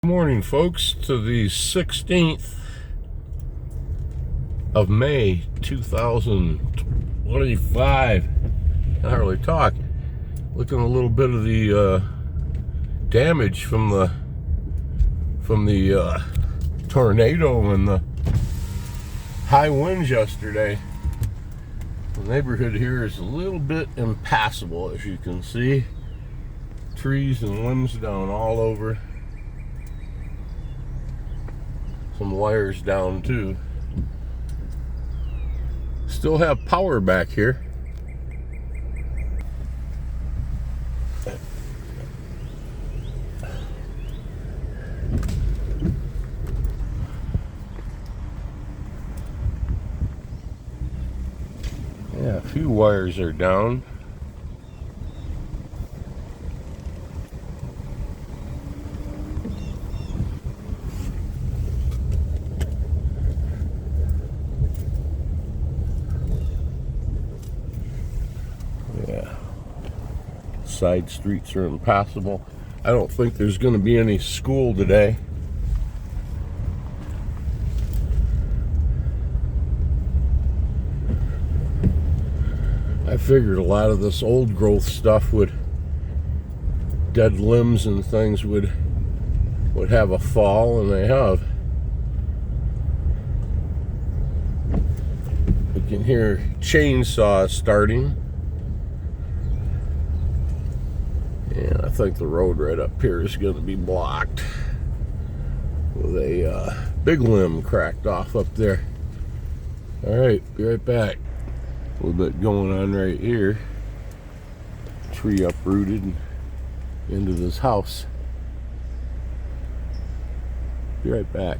Good morning, folks, to the 16th of May 2025. I can't hardly talk. Looking at a little bit of the damage from the tornado and the high winds yesterday. The neighborhood here is a little bit impassable, as you can see. Trees and limbs down all over. Some wires down too. Still have power back here. Yeah, a few wires are down. Yeah, side streets are impassable. I don't think there's going to be any school today. I figured a lot of this old growth stuff dead limbs and things would have a fall, and they have. You can hear chainsaws starting. And I think the road right up here is going to be blocked with a big limb cracked off up there. All right, be right back. A little bit going on right here. Tree uprooted into this house. Be right back.